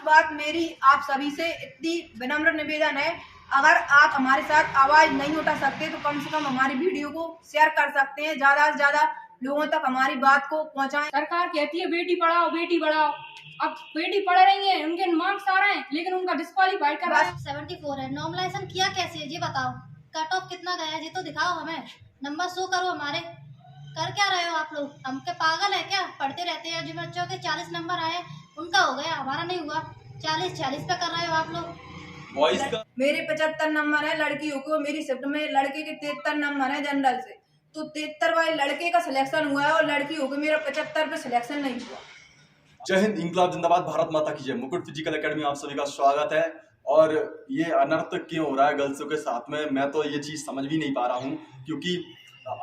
बात मेरी आप सभी से इतनी विनम्र निवेदन है, अगर आप हमारे साथ आवाज नहीं उठा सकते तो कम से कम हमारी वीडियो को शेयर कर सकते हैं, ज्यादा से ज्यादा लोगों तक हमारी बात को पहुंचाएं। सरकार कहती है बेटी पढ़ाओ बेटी बढ़ाओ। अब बेटी पढ़ रही है, उनके मार्क्स आ रहे हैं, लेकिन उनका डिस्क्वालीफाई कर रहा है। 74 है। नॉर्मलाइजेशन किया कैसे है जी बताओ। कट ऑफ कितना गया है जी तो दिखाओ, हमें नंबर शो करो हमारे। कर क्या रहे हो आप लोग? हम क्या पागल है क्या? पढ़ते रहते हैं, जिन बच्चों के 40 नंबर आए उनका हो गया, हमारा नहीं हुआ। 40 पे कर रहे हो आप लोग। मेरे 75 नंबर है लड़कियों को, मेरी शिफ्ट में लड़के के 73 नंबर है जनरल से, तो 73 वाले लड़के का सिलेक्शन हुआ है और लड़कियों को मेरा 75 पे सिलेक्शन नहीं हुआ। जय हिंद, इंकलाब जिंदाबाद, भारत माता की जय। मुकुट फिजिकल एकेडमी आप सभी का स्वागत है। और ये अनर्थ क्यों हो रहा है गर्ल्सों के साथ में, मैं तो ये चीज समझ भी नहीं पा रहा हूँ। क्योंकि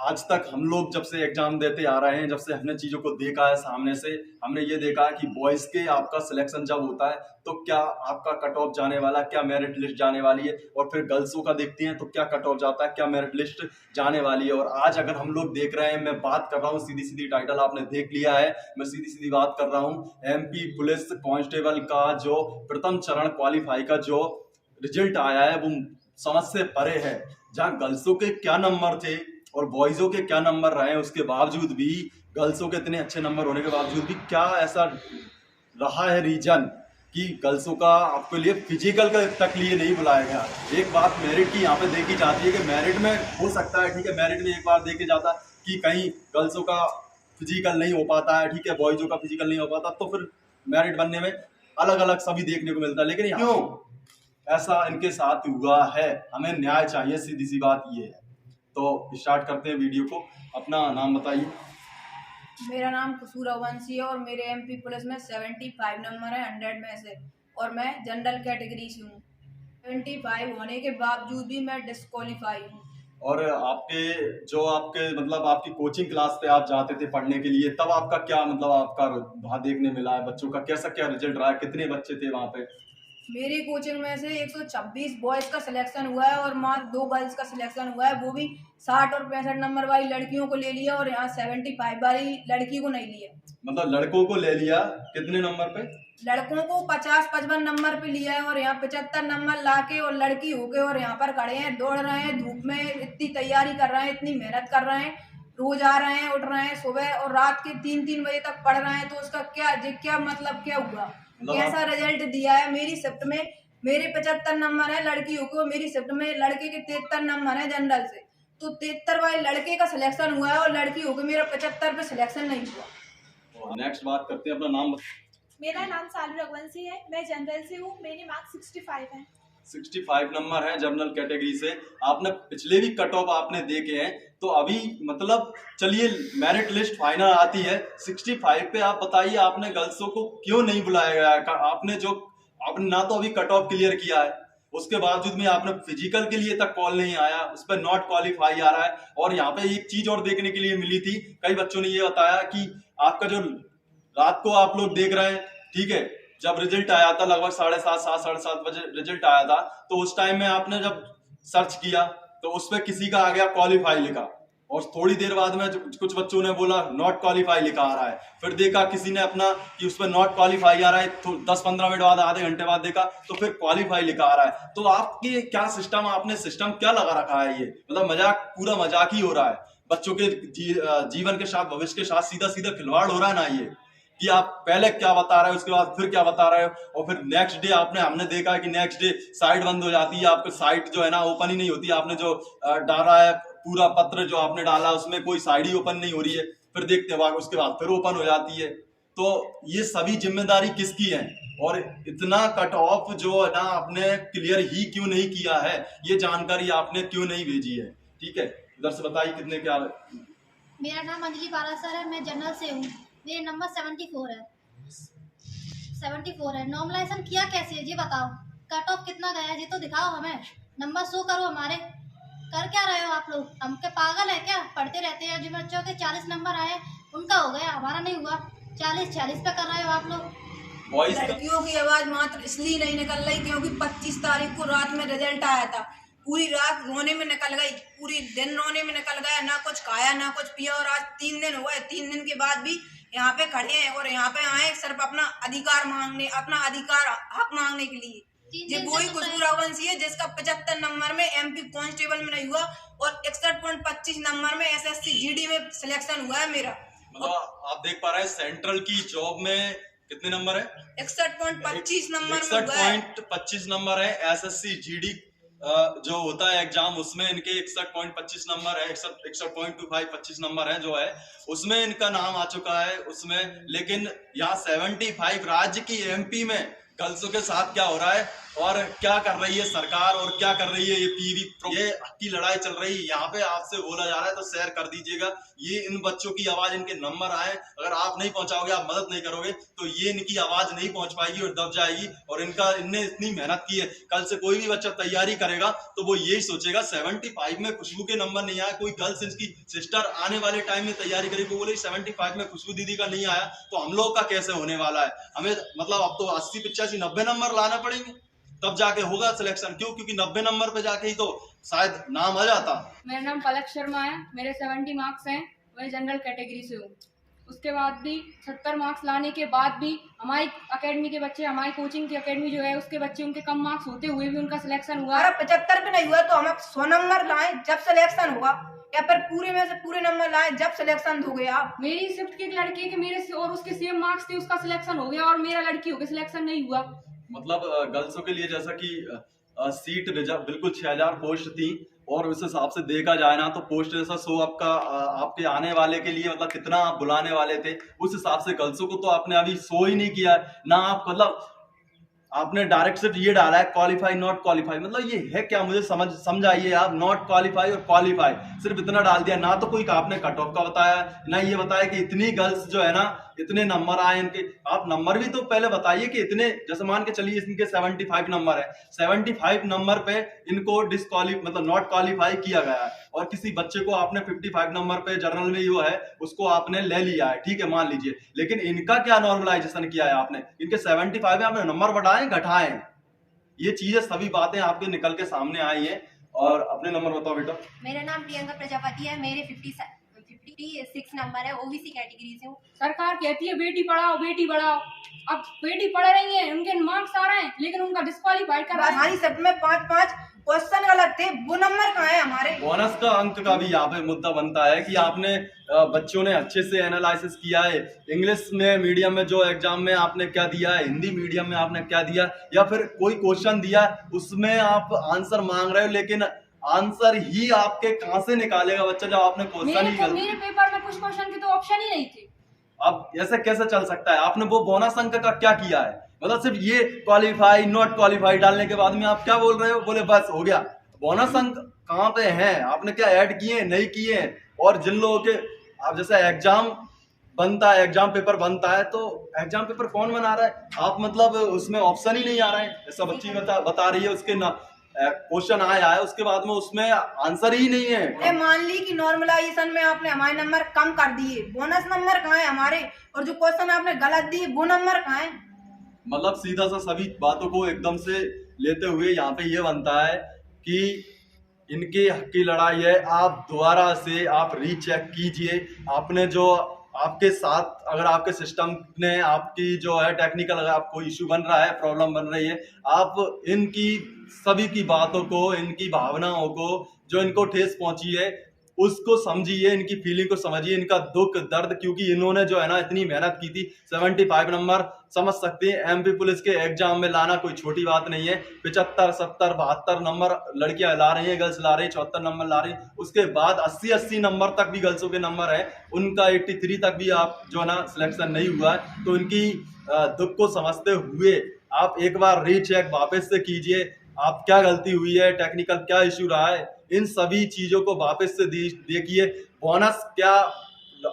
आज तक हम लोग जब से एग्जाम देते आ रहे हैं, जब से हमने चीजों को देखा है सामने से, हमने ये देखा है कि बॉयज के आपका सिलेक्शन जब होता है तो क्या आपका कट ऑफ जाने वाला, क्या मेरिट लिस्ट जाने वाली है, और फिर गर्ल्सों का देखते हैं तो क्या कट ऑफ जाता है, क्या मेरिट लिस्ट जाने वाली है। और आज अगर हम लोग देख रहे हैं, मैं बात कर रहा हूँ सीधी सीधी, टाइटल आपने देख लिया है, मैं सीधी सीधी बात कर रहा हूँ। एमपी पुलिस कांस्टेबल का जो प्रथम चरण क्वालिफाई का जो रिजल्ट आया है वो समझ से परे है। जहाँ गर्ल्सों के क्या नंबर थे और बॉयजों के क्या नंबर रहे, उसके बावजूद भी, गर्ल्सों के इतने अच्छे नंबर होने के बावजूद भी क्या ऐसा रहा है रीजन कि गर्ल्सों का आपके लिए फिजिकल का तक लिए नहीं बुलाया गया। एक बात मेरिट की यहाँ पे देखी जाती है कि मेरिट में हो सकता है, ठीक है, मेरिट में एक बार देखे जाता कि कहीं गर्ल्सों का फिजिकल नहीं हो पाता है, ठीक है, बॉयजों का फिजिकल नहीं हो पाता, तो फिर मेरिट बनने में अलग अलग सभी देखने को मिलता है। लेकिन क्यों ऐसा इनके साथ हुआ है, हमें न्याय चाहिए, सीधी सी बात ये है। तो स्टार्ट करते हैं वीडियो को। अपना नाम बताइए। मेरा नाम कसूर अवंशी है और मेरे एमपी पुलिस में 75 नंबर है 100 में से, और मैं जनरल कैटेगरी से हूँ। 75 होने के बावजूद भी मैं डिस्क्वालीफाई हूँ। और आपके मतलब आपकी कोचिंग क्लास पे आप जाते थे पढ़ने के लिए, तब आपका क्या मतलब आपका वहाँ देखने मिला है, बच्चों का कैसा क्या रिजल्ट रहा है, कितने बच्चे थे वहाँ पे? मेरी कोचिंग में से 126 बॉयज का सिलेक्शन हुआ है और मात्र 2 गर्ल्स का सिलेक्शन हुआ है, वो भी 60 और 65 नंबर वाली लड़कियों को ले लिया और यहाँ 75 वाली लड़की को नहीं लिया। मतलब लड़कों को ले लिया कितने नंबर पे? लड़कों को 50-55 नंबर पे लिया है और यहाँ 75 नंबर लाके और लड़की होके और यहाँ पर खड़े हैं, दौड़ रहे हैं, धूप में इतनी तैयारी कर रहे हैं, इतनी मेहनत कर रहे हैं, रोज आ रहे हैं, उठ रहे हैं सुबह और रात के 3-3 बजे तक पढ़ रहे हैं, तो उसका क्या मतलब क्या हुआ, कैसा रिजल्ट दिया है। मेरी शिफ्ट में मेरे 75 नंबर है लड़कियों को, मेरी शिफ्ट में लड़के के 73 नंबर है जनरल से, तो 73 वाले लड़के का सिलेक्शन हुआ है और लड़की होकर मेरा 75 पे सिलेक्शन नहीं हुआ। नेक्स्ट बात करते हैं, अपना नाम। मेरा नाम सालू रघुवंशी है, मैं जनरल से हूँ, मेरे मार्क्स 65 हैं। 65 नंबर है जनरल कैटेगरी से। आपने पिछले भी कट ऑफ आपने देखे हैं, तो अभी मतलब चलिए मेरिट लिस्ट फाइनल आती है 65 पे, आप बताइए आपने गर्ल्सों को क्यों नहीं बुलाया गया है? आपने ना तो अभी कट ऑफ क्लियर किया है, उसके बावजूद में आपने फिजिकल के लिए तक कॉल नहीं आया, उस पर नॉट क्वालिफाई आ रहा है। और यहाँ पे एक चीज और देखने के लिए मिली थी, कई बच्चों ने ये बताया कि आपका जो रात को आप लोग देख रहे हैं, ठीक है, जब रिजल्ट आया था लगभग 7:30 बजे रिजल्ट आया था, तो उस टाइम में आपने जब सर्च किया तो उस पर किसी का आ गया क्वालिफाई लिखा, और थोड़ी देर बाद में कुछ बच्चों ने बोला नॉट क्वालिफाई लिखा आ रहा है। फिर देखा किसी ने अपना कि उस पर नॉट क्वालिफाई आ रहा है, तो 10-15 मिनट बाद, आधे घंटे बाद देखा तो फिर क्वालिफाई लिखा आ रहा है। तो आपके क्या सिस्टम, आपने सिस्टम क्या लगा रखा है? ये मतलब मजाक, पूरा मजाक ही हो रहा है, बच्चों के जीवन के साथ, भविष्य के साथ सीधा सीधा खिलवाड़ हो रहा है ना ये, कि आप पहले क्या बता रहे हो, उसके बाद फिर क्या बता रहे हो, और फिर नेक्स्ट डे हमने देखा है कि नेक्स्ट डे साइट बंद हो जाती है, आपकी साइट जो है ना ओपन ही नहीं होती। आपने जो डाला है पूरा पत्र जो आपने डाला उसमें कोई साइड ही ओपन नहीं हो रही है, फिर देखते हैं उसके बाद फिर ओपन हो जाती है। तो ये सभी जिम्मेदारी किसकी है? और इतना कट ऑफ जो है ना आपने क्लियर ही क्यों नहीं किया है, ये जानकारी आपने क्यों नहीं भेजी है? ठीक है, इधर से बताइए कितने क्या। मेरा नाम अंजलि पारासर है, मैं जनरल से हूँ, मेरे नंबर 74 है। 74 है। नॉर्मलाइजेशन किया कैसे है जी बताओ। कट ऑफ कितना गया है जी तो दिखाओ, हमें नंबर शो करो हमारे। कर क्या रहे हो आप लोग? हम क्या पागल है क्या? पढ़ते रहते हैं, जिन बच्चों के 40 नंबर आए उनका हो गया, हमारा नहीं हुआ। 40 पे कर रहे हो आप लोग। लड़कियों की आवाज मात्र इसलिए नहीं निकल रही क्योंकि 25 तारीख को रात में रिजल्ट आया था, पूरी रात रोने में निकल गई, पूरी दिन रोने में निकल गया, ना कुछ खाया ना कुछ पिया, और आज 3 दिन हुआ है। 3 दिन के बाद भी यहाँ पे खड़े हैं और यहाँ पे आए सिर्फ अपना अधिकार मांगने, अपना अधिकार हक मांगने के लिए। तीन ये दिन वही से तो खुशबू रघुवंशी है जिसका 75 नंबर में MP कांस्टेबल में नहीं हुआ और 61.25 नंबर में SSC GD में सिलेक्शन हुआ है मेरा। मतलब आप देख पा रहे हैं सेंट्रल की जॉब में कितने नंबर है? 61.25 नंबर में हुआ है। 61.25 नंबर है। SSC GD जो होता है एग्जाम, उसमें इनके 61.25 नंबर है, 61.25 25 नंबर है जो है, उसमें इनका नाम आ चुका है उसमें। लेकिन यहाँ 75 राज्य की MP में गर्ल्सों के साथ क्या हो रहा है और क्या कर रही है सरकार और क्या कर रही है ये ये की लड़ाई चल रही है। यहाँ पे आपसे बोला जा रहा है तो शेयर कर दीजिएगा, ये इन बच्चों की आवाज, इनके नंबर आए, अगर आप नहीं पहुंचाओगे, आप मदद नहीं करोगे तो ये इनकी आवाज नहीं पहुंच पाएगी और दब जाएगी। और इनने इतनी मेहनत की है, कल से कोई भी बच्चा तैयारी करेगा तो वो यही सोचेगा 75 में खुशबू के नंबर नहीं आया, कोई गर्ल्स इसकी सिस्टर आने वाले टाइम में तैयारी करेगी, बोले 75 में खुशबू दीदी का नहीं आया तो हम लोग का कैसे होने वाला है। हमें मतलब अब तो 80 85 90 नंबर लाना पड़ेंगे तब जाके होगा सिलेक्शन। क्यों? क्योंकि 90 नंबर पे जाके ही तो शायद नाम आ जाता। मेरा नाम पलक शर्मा है, मेरे 70 मार्क्स हैं, मैं जनरल कैटेगरी से हूँ। उसके बाद भी 70 मार्क्स लाने के बाद भी हमारी अकेडमी के बच्चे, हमारी कोचिंग की अकेडमी जो है उसके बच्चे, उनके कम मार्क्स होते हुए भी उनका सिलेक्शन हुआ। हमारा 75 पे नहीं हुआ तो हमें 100 नंबर लाए जब सिलेक्शन हुआ, या फिर पूरे में से पूरे नंबर लाए जब सिलेक्शन हो गया। मेरी शिफ्ट के एक लड़के के मेरे और उसके सेम मार्क्स थे, उसका सिलेक्शन हो गया और मेरा लड़की हो गया सिलेक्शन नहीं हुआ। मतलब गर्ल्सों के लिए जैसा कि सीट रिजर्व बिल्कुल 6000 पोस्ट थी और उस हिसाब से देखा जाए ना तो पोस्ट जैसा शो आपका आपके आने वाले के लिए मतलब कितना आप बुलाने वाले थे, उस हिसाब से गर्ल्सों को तो आपने अभी शो ही नहीं किया ना। आप मतलब आपने डायरेक्ट सिर्फ ये डाला है क्वालिफाई नॉट क्वालिफाई, मतलब ये है क्या? मुझे समझाइए आप। नॉट क्वालिफाई और क्वालिफाई सिर्फ इतना डाल दिया, ना तो कोई आपने कट ऑफ का बताया, ना ये बताया कि इतनी गर्ल्स जो है ना इतने नंबर आए इनके। आप नंबर भी तो पहले बताइए कि इतने, जैसे मान के चलिए इनके 75 नंबर है, 75 नंबर पे इनको मतलब नॉट क्वालिफाई किया गया है और किसी बच्चे को आपने 55 नंबर पे जर्नल में जो है उसको आपने ले लिया है, ठीक है मान लीजिए। लेकिन इनका क्या नॉर्मलाइजेशन किया है आपने? इनके 75 में आपने नंबर बढ़ाए घटाए? ये चीजें सभी बातें आपके निकल के सामने आई है। और अपने नंबर बताओ बेटा। मेरा नाम प्रियंका प्रजापति है, मेरे 56 नंबर है, ओबीसी कैटेगरी से हूँ। सरकार कहती है बेटी पढ़ाओ बेटी बढ़ाओ, अब बेटी पढ़ रही है, उनके मार्क्स आ रहे हैं लेकिन उनका डिस्क्वालीफाइड कर रहा है। हमारी सब में 5-5 क्वेश्चन गलत थे, वो नंबर कहाँ है हमारे? बोनस का अंक का भी यहाँ पे मुद्दा बनता है कि आपने बच्चों ने अच्छे से एनालिसिस किया है, इंग्लिश में मीडियम में जो एग्जाम में आपने क्या दिया है, हिंदी मीडियम में आपने क्या दिया, या फिर कोई क्वेश्चन दिया उसमें आप आंसर मांग रहे हो लेकिन आंसर ही आपके कहां से निकालेगा बच्चा जब आपने क्वेश्चन ही मेरे पेपर में कुछ क्वेश्चन के तो ऑप्शन ही नहीं थे। अब ऐसे कैसे चल सकता है? आपने वो बोनस अंक का क्या किया है? मतलब सिर्फ ये क्वालिफाई नॉट क्वालिफाई डालने के बाद में आप क्या बोल रहे हो? बोले बस हो गया। बोनस अंक कहाँ पे हैं? आपने क्या ऐड किए नहीं किए? और जिन लोगों के आप जैसे एग्जाम बनता है, एग्जाम पेपर बनता है तो एग्जाम पेपर कौन बना रहा है? आप मतलब उसमें ऑप्शन ही नहीं आ रहा है, ऐसा बच्ची बता रही है उसके ना क्वेश्चन आया है उसके बाद में उसमें आंसर ही नहीं है। मान ली कि नॉर्मलाइजेशन में आपने हमारे नंबर कम कर दिए, बोनस नंबर कहाँ है हमारे? और जो क्वेश्चन आपने गलत दिए वो नंबर कहाँ है? मतलब सीधा सा सभी बातों को एकदम से लेते हुए यहाँ पे ये बनता है कि इनके हक की लड़ाई है। आप दोबारा से आप रीचेक कीजिए, आपने जो आपके साथ अगर आपके सिस्टम ने आपकी जो है टेक्निकल अगर आपको इश्यू बन रहा है, प्रॉब्लम बन रही है, आप इनकी सभी की बातों को, इनकी भावनाओं को जो इनको ठेस पहुंची है उसको समझिए, इनकी फीलिंग को समझिए, इनका दुख दर्द, क्योंकि इन्होंने जो है ना इतनी मेहनत की थी। 75 नंबर समझ सकते हैं, एमपी पुलिस के एग्जाम में लाना कोई छोटी बात नहीं है। 75 70 72 नंबर लड़कियां ला रही हैं, गर्ल्स ला रही है, 74 नंबर ला रही है। उसके बाद 80 नंबर तक भी गर्ल्सों के नंबर है, उनका 83 तक भी आप जो है ना सिलेक्शन नहीं हुआ है। तो इनकी दुख को समझते हुए आप एक बार रीचेक वापस से कीजिए, आप क्या गलती हुई है, टेक्निकल क्या इश्यू रहा है, इन सभी चीजों को वापस से देखिए। बोनस क्या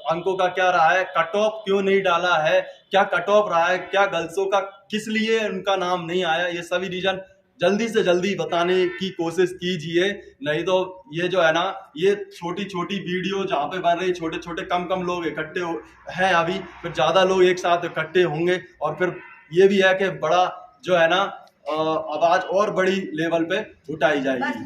अंकों का क्या रहा है, कट ऑफ क्यों नहीं डाला है, क्या कट ऑफ रहा है, क्या गर्ल्सों का किस लिए उनका नाम नहीं आया, ये सभी रीजन जल्दी से जल्दी बताने की कोशिश कीजिए। नहीं तो ये जो है ना ये छोटी छोटी वीडियो जहाँ पे बन रही, छोटे छोटे कम लोग इकट्ठे हैं अभी, फिर ज्यादा लोग एक साथ इकट्ठे होंगे और फिर ये भी है कि बड़ा जो है ना आवाज और बड़ी लेवल पे उठाई जाएगी।